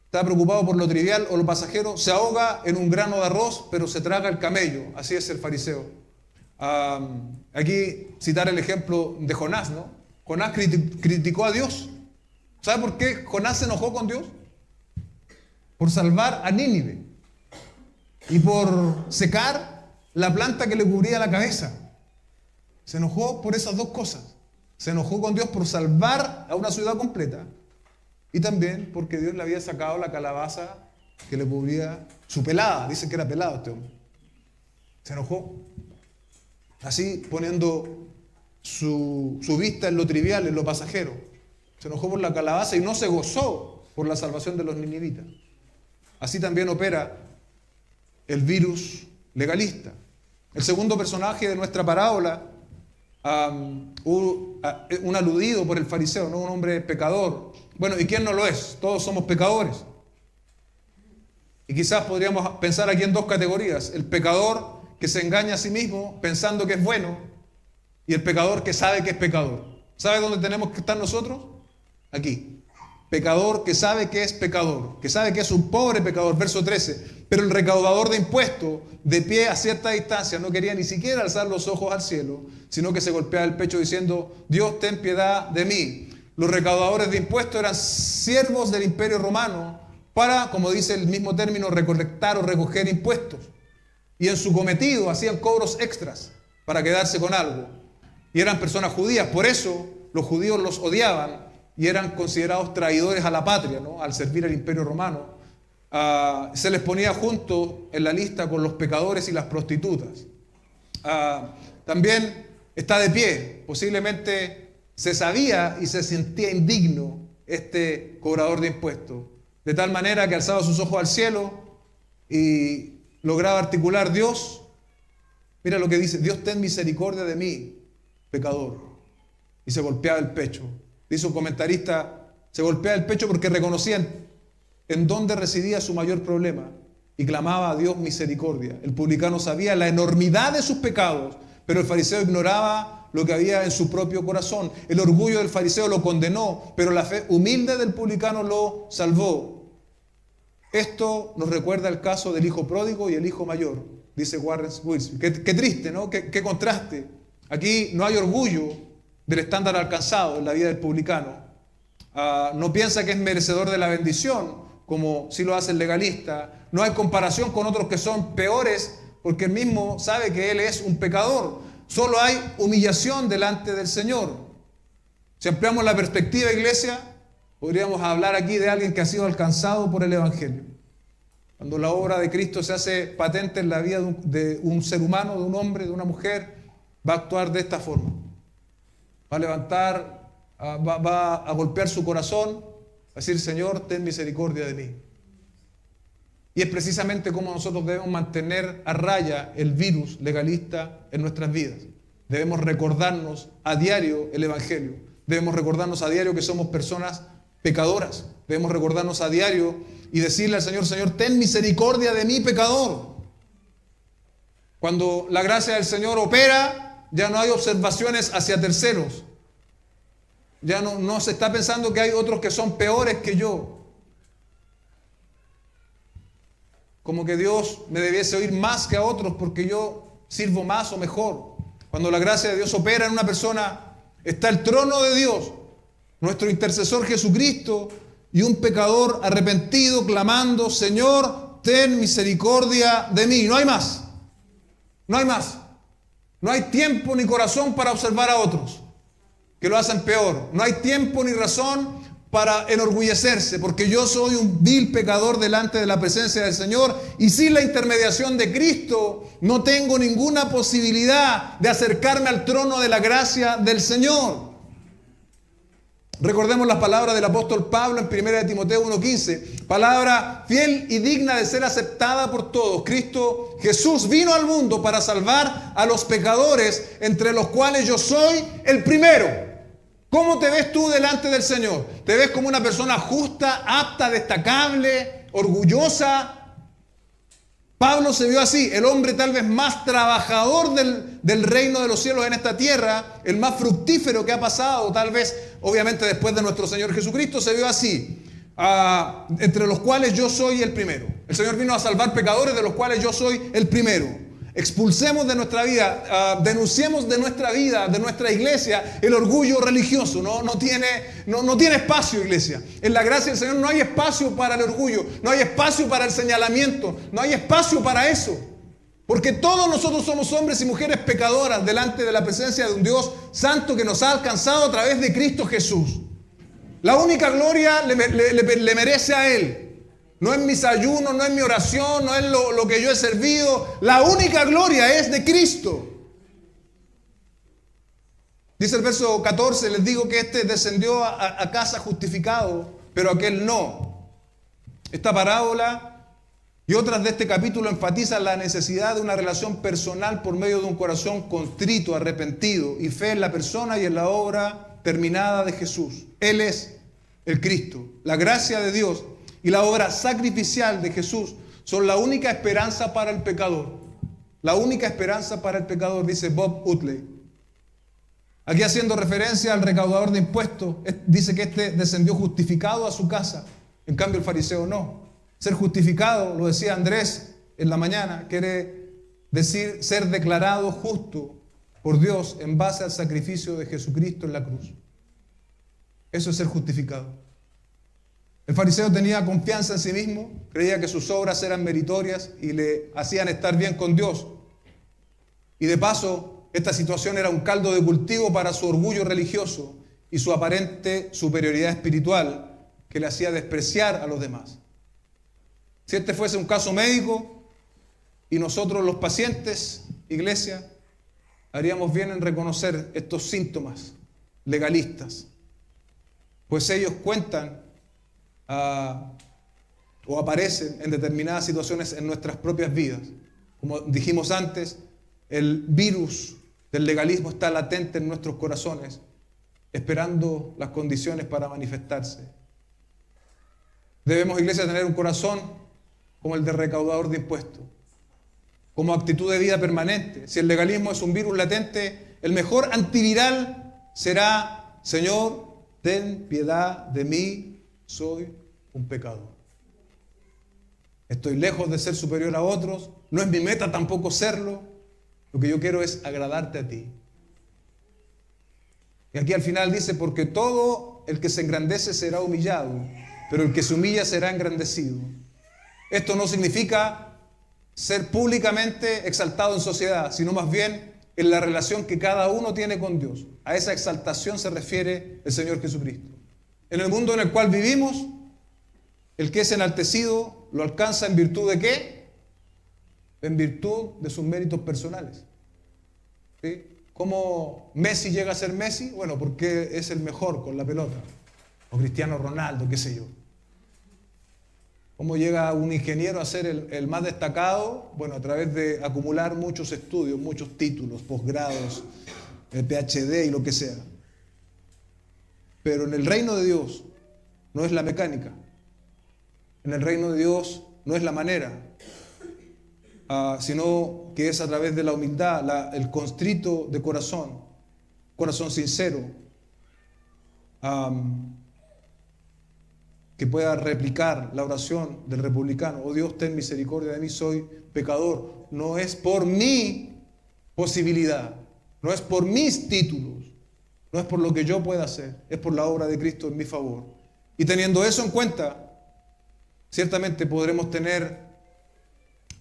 está preocupado por lo trivial o lo pasajero, se ahoga en un grano de arroz, pero se traga el camello. Así es el fariseo. Aquí citar el ejemplo de Jonás, ¿no? Jonás criticó a Dios. ¿Sabe por qué Jonás se enojó con Dios? Por salvar a Nínive y por secar la planta que le cubría la cabeza. Se enojó por esas dos cosas. Se enojó con Dios por salvar a una ciudad completa. Y también porque Dios le había sacado la calabaza que le cubría su pelada. Dicen que era pelado este hombre. Se enojó. Así poniendo su vista en lo trivial, en lo pasajero. Se enojó por la calabaza y no se gozó por la salvación de los ninivitas. Así también opera el virus legalista. El segundo personaje de nuestra parábola, un aludido por el fariseo, ¿no? Un hombre pecador. Bueno, ¿y quién no lo es? Todos somos pecadores. Y quizás podríamos pensar aquí en dos categorías. El pecador que se engaña a sí mismo pensando que es bueno y el pecador que sabe que es pecador. ¿Sabe dónde tenemos que estar nosotros? Aquí. Pecador que sabe que es pecador, que sabe que es un pobre pecador, verso 13. Pero el recaudador de impuestos, de pie a cierta distancia, no quería ni siquiera alzar los ojos al cielo, sino que se golpeaba el pecho diciendo: Dios, ten piedad de mí. Los recaudadores de impuestos eran siervos del Imperio Romano para, como dice el mismo término, recolectar o recoger impuestos. Y en su cometido hacían cobros extras para quedarse con algo. Y eran personas judías, por eso los judíos los odiaban y eran considerados traidores a la patria, ¿no? Al servir al Imperio Romano. Se les ponía junto en la lista con los pecadores y las prostitutas. También está de pie, posiblemente se sabía y se sentía indigno este cobrador de impuestos, de tal manera que alzaba sus ojos al cielo y lograba articular: Dios, mira lo que dice, Dios, ten misericordia de mí, pecador. Y se golpeaba el pecho. Dice un comentarista, se golpeaba el pecho porque reconocía en dónde residía su mayor problema y clamaba a Dios misericordia. El publicano sabía la enormidad de sus pecados, pero el fariseo ignoraba lo que había en su propio corazón. El orgullo del fariseo lo condenó, pero la fe humilde del publicano lo salvó. Esto nos recuerda el caso del hijo pródigo y el hijo mayor, dice Warren Wiersbe. Qué triste, ¿no? Qué contraste. Aquí no hay orgullo del estándar alcanzado en la vida del publicano. No piensa que es merecedor de la bendición, como sí lo hace el legalista. No hay comparación con otros que son peores, porque él mismo sabe que él es un pecador. Solo hay humillación delante del Señor. Si ampliamos la perspectiva, iglesia, podríamos hablar aquí de alguien que ha sido alcanzado por el Evangelio. Cuando la obra de Cristo se hace patente en la vida de un ser humano, de un hombre, de una mujer, va a actuar de esta forma. Va a levantar, va a golpear su corazón, va a decir: Señor, ten misericordia de mí. Y es precisamente como nosotros debemos mantener a raya el virus legalista en nuestras vidas. Debemos recordarnos a diario el Evangelio. Debemos recordarnos a diario que somos personas pecadoras. Debemos recordarnos a diario y decirle al Señor: Señor, ten misericordia de mí, pecador. Cuando la gracia del Señor opera, ya no hay observaciones hacia terceros. Ya no se está pensando que hay otros que son peores que yo. Como que Dios me debiese oír más que a otros porque yo sirvo más o mejor. Cuando la gracia de Dios opera en una persona, está el trono de Dios, nuestro intercesor Jesucristo, y un pecador arrepentido clamando: Señor, ten misericordia de mí. No hay más. No hay más. No hay tiempo ni corazón para observar a otros que lo hacen peor. No hay tiempo ni razón para enorgullecerse, porque yo soy un vil pecador delante de la presencia del Señor, y sin la intermediación de Cristo no tengo ninguna posibilidad de acercarme al trono de la gracia del Señor. Recordemos las palabras del apóstol Pablo en 1 Timoteo 1:15, palabra fiel y digna de ser aceptada por todos. Cristo Jesús vino al mundo para salvar a los pecadores, entre los cuales yo soy el primero. ¿Cómo te ves tú delante del Señor? ¿Te ves como una persona justa, apta, destacable, orgullosa? Pablo se vio así, el hombre tal vez más trabajador del reino de los cielos en esta tierra, el más fructífero que ha pasado, tal vez, obviamente después de nuestro Señor Jesucristo, se vio así, entre los cuales yo soy el primero. El Señor vino a salvar pecadores, de los cuales yo soy el primero. Expulsemos de nuestra vida, denunciemos de nuestra vida, de nuestra iglesia, el orgullo religioso. No tiene espacio, iglesia. En la gracia del Señor no hay espacio para el orgullo, no hay espacio para el señalamiento, no hay espacio para eso. Porque todos nosotros somos hombres y mujeres pecadoras delante de la presencia de un Dios santo que nos ha alcanzado a través de Cristo Jesús. La única gloria le merece a Él. No es mis ayunos, no es mi oración, no es lo que yo he servido. La única gloria es de Cristo. Dice el verso 14, les digo que este descendió a casa justificado, pero aquel no. Esta parábola y otras de este capítulo enfatizan la necesidad de una relación personal por medio de un corazón contrito, arrepentido y fe en la persona y en la obra terminada de Jesús. Él es el Cristo. La gracia de Dios y la obra sacrificial de Jesús son la única esperanza para el pecador. La única esperanza para el pecador, dice Bob Utley. Aquí haciendo referencia al recaudador de impuestos, dice que este descendió justificado a su casa. En cambio el fariseo no. Ser justificado, lo decía Andrés en la mañana, quiere decir ser declarado justo por Dios en base al sacrificio de Jesucristo en la cruz. Eso es ser justificado. El fariseo tenía confianza en sí mismo, creía que sus obras eran meritorias y le hacían estar bien con Dios. Y de paso, esta situación era un caldo de cultivo para su orgullo religioso y su aparente superioridad espiritual que le hacía despreciar a los demás. Si este fuese un caso médico y nosotros los pacientes, iglesia, haríamos bien en reconocer estos síntomas legalistas, pues ellos cuentan o aparecen en determinadas situaciones en nuestras propias vidas. Como dijimos antes, el virus del legalismo está latente en nuestros corazones, esperando las condiciones para manifestarse. Debemos, iglesia, tener un corazón como el de recaudador de impuestos, como actitud de vida permanente. Si el legalismo es un virus latente, el mejor antiviral será: Señor, ten piedad de mí, soy un pecador. Estoy lejos de ser superior a otros, no es mi meta tampoco serlo. Lo que yo quiero es agradarte a ti. Y aquí al final dice, porque todo el que se engrandece será humillado, pero el que se humilla será engrandecido. Esto no significa ser públicamente exaltado en sociedad, sino más bien en la relación que cada uno tiene con Dios. A esa exaltación se refiere el Señor Jesucristo. En el mundo en el cual vivimos, el que es enaltecido lo alcanza en virtud de ¿qué? En virtud de sus méritos personales. ¿Sí? ¿Cómo Messi llega a ser Messi? Bueno, porque es el mejor con la pelota. O Cristiano Ronaldo, qué sé yo. ¿Cómo llega un ingeniero a ser el más destacado? Bueno, a través de acumular muchos estudios, muchos títulos, posgrados, PhD y lo que sea. Pero en el reino de Dios no es la mecánica. En el reino de Dios no es la manera. Sino que es a través de la humildad, el constrito de corazón sincero, que pueda replicar la oración del republicano: oh Dios, ten misericordia de mí, soy pecador. No es por mi posibilidad, no es por mis títulos, no es por lo que yo pueda hacer, es por la obra de Cristo en mi favor. Y teniendo eso en cuenta, ciertamente podremos tener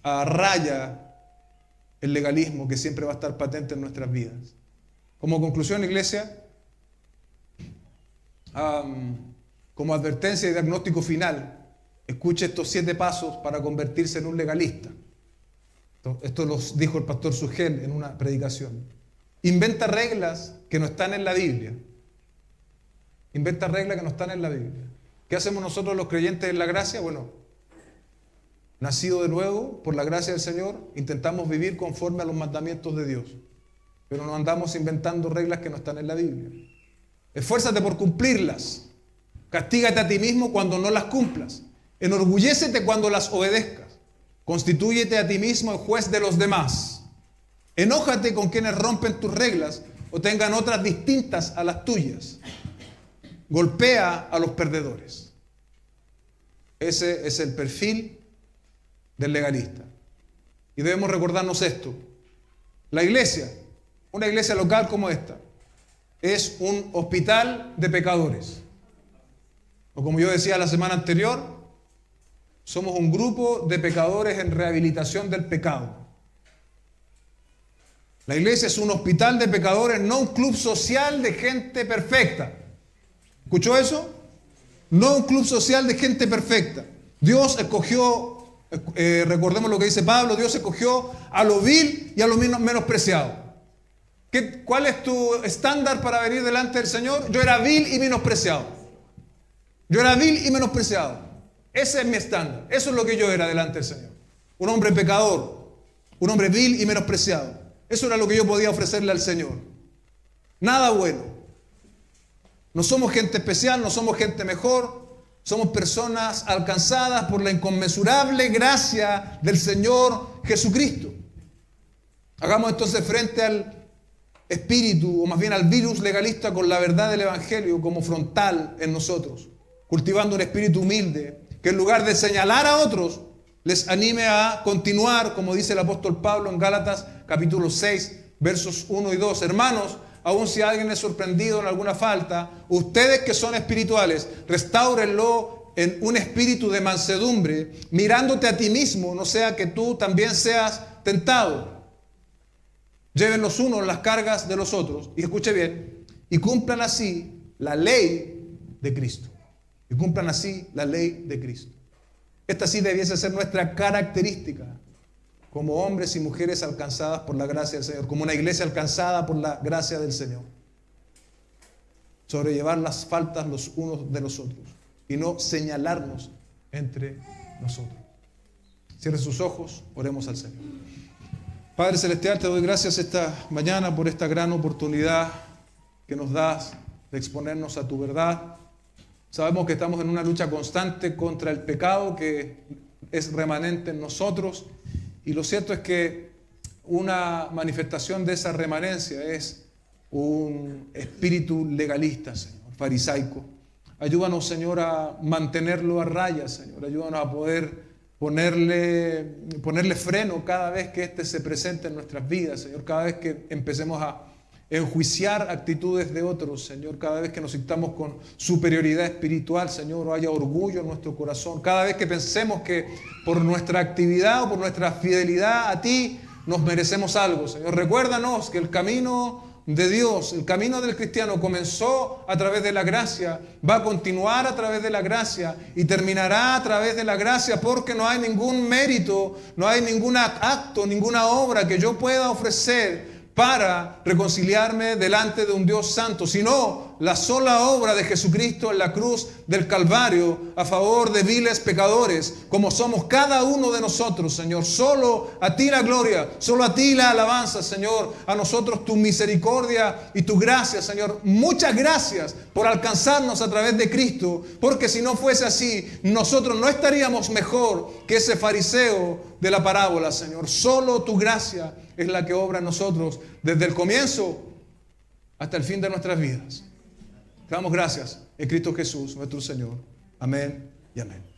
a raya el legalismo que siempre va a estar patente en nuestras vidas. Como conclusión, iglesia, como advertencia y diagnóstico final, escuche estos 7 pasos para convertirse en un legalista. Esto los dijo el pastor Sugel en una predicación. Inventa reglas que no están en la Biblia. Inventa reglas que no están en la Biblia. ¿Qué hacemos nosotros los creyentes en la gracia? Bueno, nacido de nuevo por la gracia del Señor, intentamos vivir conforme a los mandamientos de Dios, pero no andamos inventando reglas que no están en la Biblia. Esfuérzate por cumplirlas. Castígate a ti mismo cuando no las cumplas. Enorgullécete cuando las obedezcas. Constitúyete a ti mismo el juez de los demás. Enójate con quienes rompen tus reglas o tengan otras distintas a las tuyas. Golpea a los perdedores. Ese es el perfil del legalista. Y debemos recordarnos esto: la iglesia, una iglesia local como esta, es un hospital de pecadores. O como yo decía la semana anterior, somos un grupo de pecadores en rehabilitación del pecado. La iglesia es un hospital de pecadores, no un club social de gente perfecta. ¿Escuchó eso? No un club social de gente perfecta. Dios escogió, recordemos lo que dice Pablo, Dios escogió a lo vil y a lo menospreciado. ¿Cuál es tu estándar para venir delante del Señor? Yo era vil y menospreciado. Yo era vil y menospreciado. Ese es mi estándar. Eso es lo que yo era delante del Señor. Un hombre pecador, un hombre vil y menospreciado. Eso era lo que yo podía ofrecerle al Señor. Nada bueno. No somos gente especial, no somos gente mejor. Somos personas alcanzadas por la inconmensurable gracia del Señor Jesucristo. Hagamos entonces frente al espíritu, o más bien al virus legalista, con la verdad del Evangelio como frontal en nosotros, cultivando un espíritu humilde, que en lugar de señalar a otros, les anime a continuar, como dice el apóstol Pablo en Gálatas capítulo 6, versos 1 y 2. Hermanos, aun si alguien es sorprendido en alguna falta, ustedes que son espirituales, restáurenlo en un espíritu de mansedumbre, mirándote a ti mismo, no sea que tú también seas tentado. Lleven los unos las cargas de los otros, y escuche bien, y cumplan así la ley de Cristo. Y cumplan así la ley de Cristo. Esta sí debiese ser nuestra característica como hombres y mujeres alcanzadas por la gracia del Señor, como una iglesia alcanzada por la gracia del Señor. Sobrellevar las faltas los unos de los otros y no señalarnos entre nosotros. Cierre sus ojos, oremos al Señor. Padre Celestial, te doy gracias esta mañana por esta gran oportunidad que nos das de exponernos a tu verdad. Sabemos que estamos en una lucha constante contra el pecado que es remanente en nosotros, y lo cierto es que una manifestación de esa remanencia es un espíritu legalista, Señor, farisaico. Ayúdanos, Señor, a mantenerlo a raya, Señor. Ayúdanos a poder ponerle freno cada vez que éste se presente en nuestras vidas, Señor. Cada vez que empecemos a enjuiciar actitudes de otros, Señor. Cada vez que nos sintamos con superioridad espiritual, Señor, o haya orgullo en nuestro corazón. Cada vez que pensemos que por nuestra actividad o por nuestra fidelidad a ti nos merecemos algo, Señor. Recuérdanos que el camino de Dios, el camino del cristiano comenzó a través de la gracia, va a continuar a través de la gracia y terminará a través de la gracia, porque no hay ningún mérito, no hay ningún acto, ninguna obra que yo pueda ofrecer para reconciliarme delante de un Dios santo, sino la sola obra de Jesucristo en la cruz del Calvario a favor de viles pecadores, como somos cada uno de nosotros, Señor. Solo a ti la gloria, solo a ti la alabanza, Señor. A nosotros tu misericordia y tu gracia, Señor. Muchas gracias por alcanzarnos a través de Cristo, porque si no fuese así, nosotros no estaríamos mejor que ese fariseo de la parábola, Señor. Solo tu gracia es la que obra en nosotros desde el comienzo hasta el fin de nuestras vidas. Te damos gracias en Cristo Jesús, nuestro Señor. Amén y amén.